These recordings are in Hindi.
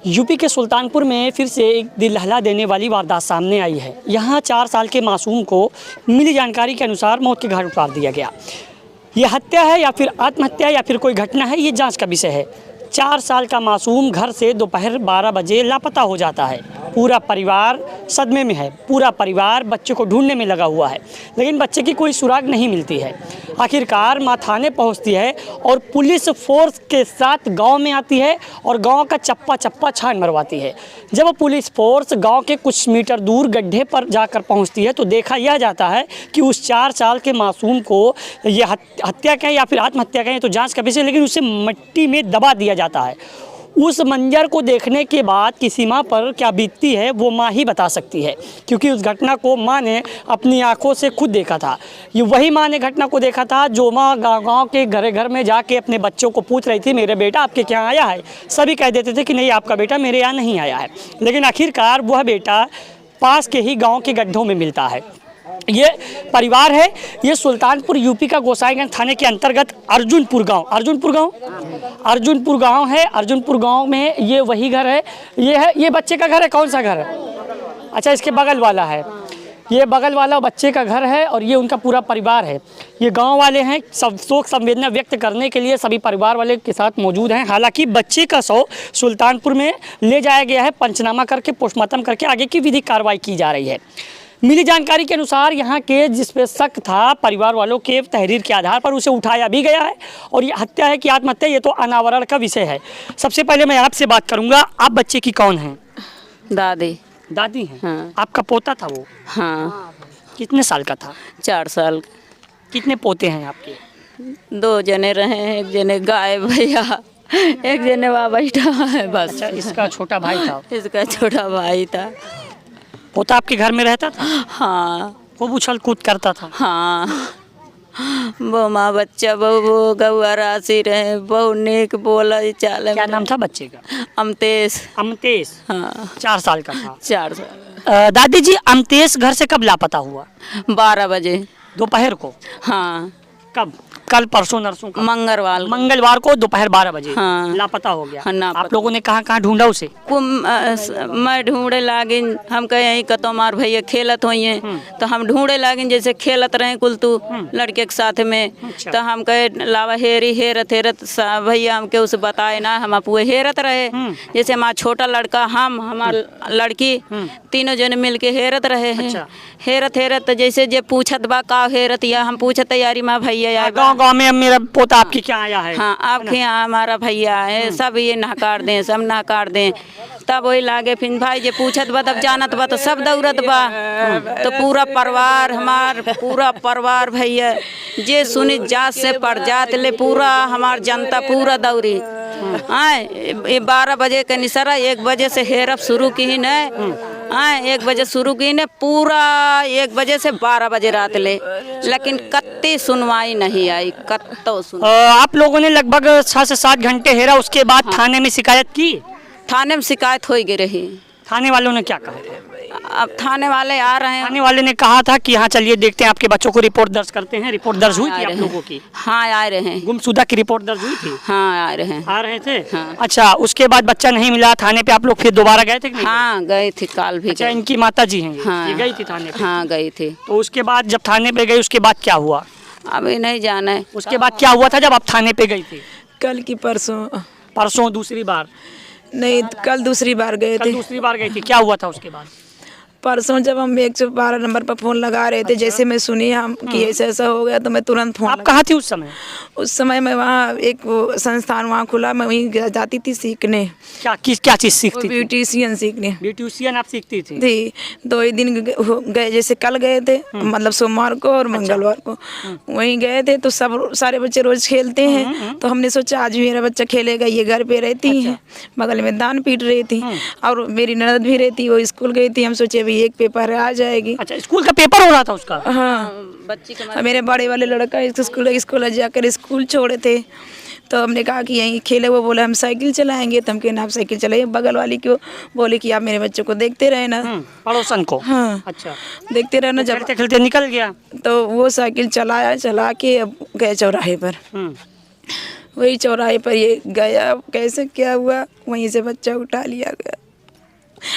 यूपी के सुल्तानपुर में फिर से एक दिल दहला देने वाली वारदात सामने आई है। यहाँ 4 साल के मासूम को मिली जानकारी के अनुसार मौत के घाट उतार दिया गया। यह हत्या है या फिर आत्महत्या या फिर कोई घटना है, ये जांच का विषय है। 4 साल का मासूम घर से दोपहर 12 बजे लापता हो जाता है। पूरा परिवार सदमे में है। पूरा परिवार बच्चे को ढूंढने में लगा हुआ है, लेकिन बच्चे की कोई सुराग नहीं मिलती है। आखिरकार माँ थाने पहुँचती है और पुलिस फोर्स के साथ गांव में आती है और गांव का चप्पा चप्पा छान मरवाती है। जब पुलिस फोर्स गांव के कुछ मीटर दूर गड्ढे पर जाकर पहुंचती है तो देखा यह जाता है कि उस 4 साल के मासूम को ये हत्या कहें या फिर आत्महत्या कहें तो जांच का विषय, लेकिन उसे मिट्टी में दबा दिया जाता है। उस मंजर को देखने के बाद किसी माँ पर क्या बीतती है वो माँ ही बता सकती है, क्योंकि उस घटना को माँ ने अपनी आंखों से खुद देखा था। ये वही माँ ने घटना को देखा था जो माँ गांव के घर में जाके अपने बच्चों को पूछ रही थी, मेरे बेटा आपके क्या आया है। सभी कह देते थे कि नहीं, आपका बेटा मेरे यहाँ नहीं आया है, लेकिन आखिरकार वह बेटा पास के ही गाँव के गड्ढों में मिलता है। ये परिवार है, ये सुल्तानपुर यूपी का गोसाईगंज थाने के अंतर्गत अर्जुनपुर गांव है। अर्जुनपुर गांव में ये वही घर है। ये बच्चे का घर है। कौन सा घर है? अच्छा, इसके बगल वाला है। ये बगल वाला बच्चे का घर है और ये उनका पूरा परिवार है। ये गांव वाले हैं। सब शोक संवेदना व्यक्त करने के लिए सभी परिवार वाले के साथ मौजूद हैं। हालांकि बच्चे का शव सुल्तानपुर में ले जाया गया है, पंचनामा करके पोस्टमार्टम करके आगे की विधिक कार्रवाई की जा रही है। मिली जानकारी के अनुसार यहाँ के जिस पे शक था परिवार वालों के तहरीर के आधार पर उसे उठाया भी गया है और ये हत्या है कि आत्महत्या ये तो अनावरण का विषय है। सबसे पहले मैं आपसे बात करूँगा, आप बच्चे की कौन हैं? दादी हैं। हाँ। आपका पोता था वो? हाँ। कितने साल का था? 4 साल। कितने पोते हैं आपके? 2 जने रहे हैं, एक जने गाय भैया, एक जने वहाँ बैठा है बस। अच्छा, इसका छोटा भाई था? इसका छोटा भाई था। पोता आपके घर में रहता था? हाँ। वो उछल कूद करता था? हाँ। वो माँ बच्चा वो गौआ राशि रहे, बहुत नेक बोला चाल। क्या नाम था बच्चे का? अमतेश। हाँ। 4 साल का था? 4 साल। दादी जी, अमतेश घर से कब लापता हुआ? 12 बजे दोपहर को? हाँ। कब? कल परसों नरसों का? मंगलवार को दोपहर 12 बजे। हाँ। लापता हो गया। हाँ, आप लोगों ने कहाँ ढूंढा उसे? मैं ढूंढे लागिन, हम कहे कतो मार भैया खेलत होइए तो हम ढूंढे लागिन, जैसे खेलत रहे कुल तू लड़के के साथ में। अच्छा। तो हम कहे लावा हेरत भैया हमके उसे बताए ना, हम अपुए हेरत रहे। जैसे हमारा छोटा लड़का, हमार लड़की, तीनों जने मिल के हेरत रहे हैं। अच्छा। हेरत जैसे जे पूछत बा का हेरत, या हम पूछत यारी माँ भैया गाँव में मेरा पोता आपके क्या आया है? हाँ, आपके यहाँ हमारा भैया है। सब ये नहकार दें, सब नहकार दें। तब वही लागे फिर भाई जे पूछत बा, तब जानत बा तो सब दौड़त बा। तो पूरा परिवार भैया जे सुनी जात से पड़ जात ले, पूरा हमार जनता पूरा दौड़ी। ये 12 बजे के निसरा 1 बजे से हेरप शुरू की ही न। 1 बजे शुरू की ने, पूरा 1 बजे से 12 बजे रात ले, लेकिन कत्ती सुनवाई नहीं आई। आप लोगों ने लगभग 6 से 7 घंटे हेरा, उसके बाद हाँ। थाने में शिकायत की? थाने में शिकायत हो गई रही। थाने वालों ने क्या कहा? अब थाने वाले आ रहे हैं। थाने वाले ने कहा था कि हाँ चलिए देखते हैं, आपके बच्चों को रिपोर्ट दर्ज करते हैं। रिपोर्ट दर्ज हुई थी आप लोगों की? हाँ, आ रहे हैं। गुमशुदा की रिपोर्ट दर्ज हुई थी? हाँ, आ रहे थे। हाँ। अच्छा, उसके बाद बच्चा नहीं मिला, थाने पे आप लोग फिर दोबारा गए थे कि नहीं? हाँ, गए थे काल भी। अच्छा, इनकी माता जी हैं? हाँ। ये गई थी थाने पे? हाँ, गई थी। तो उसके बाद जब थाने पे गई उसके बाद क्या हुआ? अभी नहीं जाना है। उसके बाद क्या हुआ था जब आप थाने पे गई थी? कल की परसों दूसरी बार? नहीं, कल दूसरी बार गए थे। दूसरी बार गई थी, क्या हुआ था उसके बाद? परसों जब हम 112 नंबर पर फ़ोन लगा रहे थे, जैसे मैं सुनी हम कि ऐसा हो गया तो मैं तुरंत फ़ोन। आप कहाँ थी उस समय? उस समय मैं वहाँ एक संस्थान वहाँ खुला, मैं वहीं जाती थी सीखने। क्या चीज़ सीखती थी? ब्यूटिशियन सीखने। ब्यूटिशियन आप सीखती थी? 2 ही दिन गए, जैसे कल गए थे, मतलब सोमवार को और मंगलवार को वहीं गए थे। तो सारे बच्चे रोज खेलते हैं, तो हमने सोचा आज मेरा बच्चा खेलेगा। ये घर पे रहती हैं, बगल में दान पीट रही थी और मेरी ननद भी रहती, वो स्कूल गई थी। हम सोचे अभी एक पेपर आ जाएगी। अच्छा, स्कूल का पेपर हो रहा था उसका? हाँ, बच्ची का मेरे बड़े वाले लड़का स्कूल जाकर स्कूल छोड़े थे, तो हमने कहा कि यहीं खेले। वो बोला हम साइकिल चलाएंगे, तो हम कहना आप साइकिल चलाइए। बगल वाली क्यों बोले कि आप मेरे बच्चों को देखते रहे ना, पड़ोसन को। हाँ। अच्छा, देखते रहना। जब खेलते खेलते निकल गया तो वो साइकिल चला के अब गए चौराहे पर। वही चौराहे पर ये गया, कैसे क्या हुआ, वहीं से बच्चा उठा लिया गया।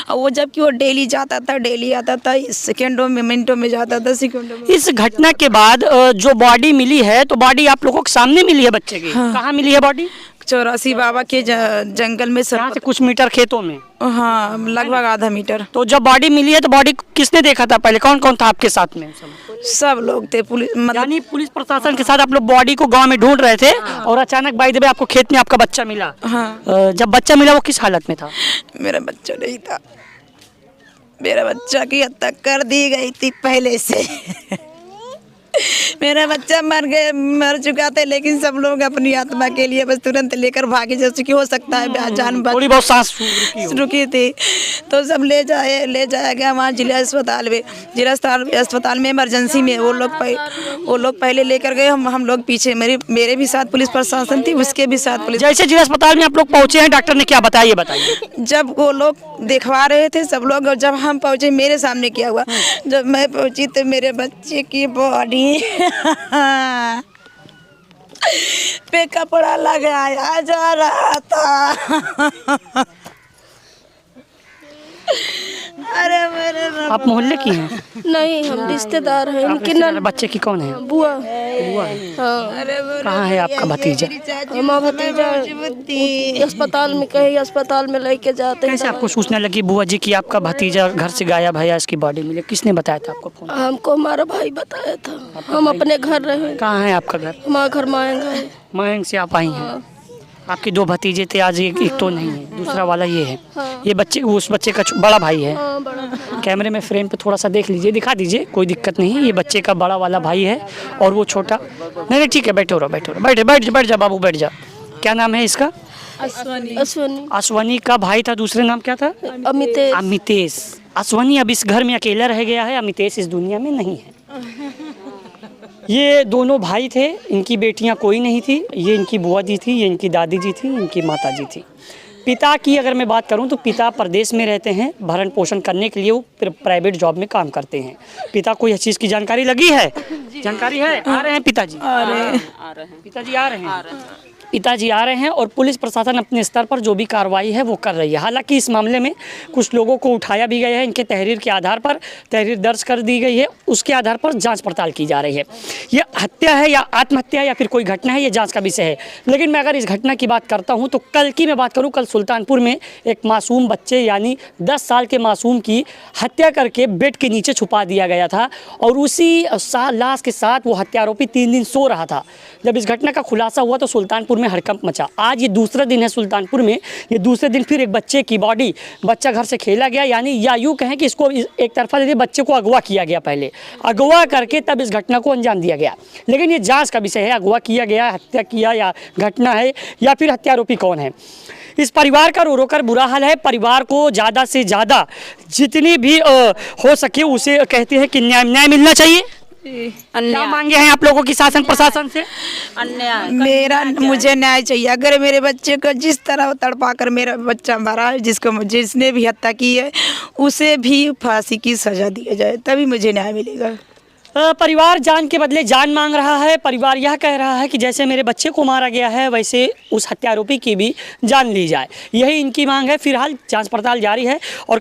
और वो जबकि वो डेली जाता था, डेली आता था, सेकंडों में मिनटों में जाता था, सेकंडों में। इस घटना के बाद जो बॉडी मिली है, तो बॉडी आप लोगों के सामने मिली है बच्चे की? हाँ। कहाँ मिली है बॉडी? 84 बाबा के जंगल में यहाँ से कुछ मीटर खेतों में। हाँ, लगभग आधा मीटर। तो जब बॉडी मिली है तो बॉडी किसने देखा था पहले? कौन कौन था आपके साथ में? सब लोग थे, पुलिस मतलब यानी पुलिस प्रशासन के साथ आप लोग बॉडी को गांव में ढूंढ रहे थे और अचानक बाई द वे आपको खेत में आपका बच्चा मिला। हाँ। जब बच्चा मिला वो किस हालत में था? मेरा बच्चा नहीं था, मेरा बच्चा की हत्या कर दी गई थी पहले से। मेरा बच्चा मर चुका था, लेकिन सब लोग अपनी आत्मा के लिए बस तुरंत लेकर भागे, जैसे कि हो सकता है जान थोड़ी बहुत सांस रुकी थी, तो सब ले जाया गया वहाँ जिला अस्पताल में। जिला अस्पताल में इमरजेंसी में वो लोग पहले लेकर गए, हम लोग पीछे। मेरे भी साथ पुलिस प्रशासन थी, उसके भी साथ पुलिस। जैसे जिला अस्पताल में आप लोग पहुंचे हैं, डॉक्टर ने क्या बताया ये बताइए। जब वो लोग दिखवा रहे थे सब लोग, और जब हम पहुंचे मेरे सामने क्या हुआ, जब मैं पहुंची तो मेरे बच्चे की बॉडी पे कपड़ा लगाया जा रहा था। अरे मेरे आप मोहल्ले की हैं? नहीं, हम रिश्तेदार हैं इनके। बच्चे की कौन है? बुआ। हाँ। कहाँ है आपका भतीजा? हमारा भतीजा अस्पताल में, कहीं अस्पताल में लेके जाते हैं। कैसे आपको सूचना लगी बुआ जी कि आपका भतीजा घर से गायब है या इसकी बॉडी मिली? किसने बताया था आपको फोन? हमको हमारा भाई बताया था। हम अपने घर रहे। कहाँ है आपका घर? हमारा घर मायंग है। मायंग से आप आई हैं? आपके 2 भतीजे थे, आज एक तो नहीं है, दूसरा वाला ये है। ये बच्चे, उस बच्चे का बड़ा भाई है। कैमरे में फ्रेम पे थोड़ा सा देख लीजिए, दिखा दीजिए, कोई दिक्कत नहीं है। ये बच्चे का बड़ा वाला भाई है और वो छोटा। नहीं ठीक है, बैठो बैठ जा बाबू, बैठ जा। क्या नाम है इसका? अश्वनी। अश्वनी का भाई था, दूसरे नाम क्या था? अमितेश। अश्वनी अब इस घर में अकेला रह गया है, अमितेश इस दुनिया में नहीं है। ये दोनों भाई थे, इनकी बेटियां कोई नहीं थी। ये इनकी बुआ जी थी, ये इनकी दादी जी थी, इनकी माता जी थी। पिता की अगर मैं बात करूं तो पिता प्रदेश में रहते हैं, भरण पोषण करने के लिए वो प्राइवेट जॉब में काम करते हैं। पिता को यह चीज़ की जानकारी लगी है? जानकारी है? आ रहे हैं पिताजी? आ रहे हैं। पिताजी आ रहे हैं। पिताजी आ रहे हैं और पुलिस प्रशासन अपने स्तर पर जो भी कार्रवाई है वो कर रही है। हालांकि इस मामले में कुछ लोगों को उठाया भी गया है, इनके तहरीर के आधार पर तहरीर दर्ज कर दी गई है, उसके आधार पर जांच पड़ताल की जा रही है। ये हत्या है या आत्महत्या या फिर कोई घटना है, ये जांच का विषय है। लेकिन मैं अगर इस घटना की बात करता हूँ तो कल की मैं बात करूँ, कल सुल्तानपुर में एक मासूम बच्चे यानी 10 साल के मासूम की हत्या करके बेड के नीचे छुपा दिया गया था और उसी लाश के साथ वो हत्या आरोपी 3 दिन सो रहा था। जब इस घटना का खुलासा हुआ तो सुल्तानपुर में हड़कंप मचा। आज ये दूसरा दिन है सुल्तानपुर में, ये दूसरे दिन फिर एक बच्चे की बॉडी, बच्चा घर से खेला गया, यानी या यूँ कहें कि इसको एक तरफा दे बच्चे को अगवा किया गया, पहले अगवा करके तब इस घटना को अंजाम दिया गया। लेकिन ये जांच का विषय है, अगवा किया गया, हत्या किया या घटना है या फिर हत्या आरोपी कौन है। इस परिवार का रो रो कर बुरा हाल है। परिवार को ज़्यादा से ज़्यादा जितनी भी हो सके उसे कहते हैं कि न्याय मिलना चाहिए। क्या मांगे हैं आप लोगों की शासन प्रशासन से? मुझे न्याय चाहिए। अगर मेरे बच्चे को जिस तरह तड़पा कर मेरा बच्चा मरा है, जिसने भी हत्या की है, उसे भी फांसी की सजा दी जाए, तभी मुझे न्याय मिलेगा। परिवार जान के बदले जान मांग रहा है। परिवार यह कह रहा है कि जैसे मेरे बच्चे को मारा गया है वैसे उस हत्या आरोपी की भी जान ली जाए, यही इनकी मांग है। फिलहाल जांच पड़ताल जारी है और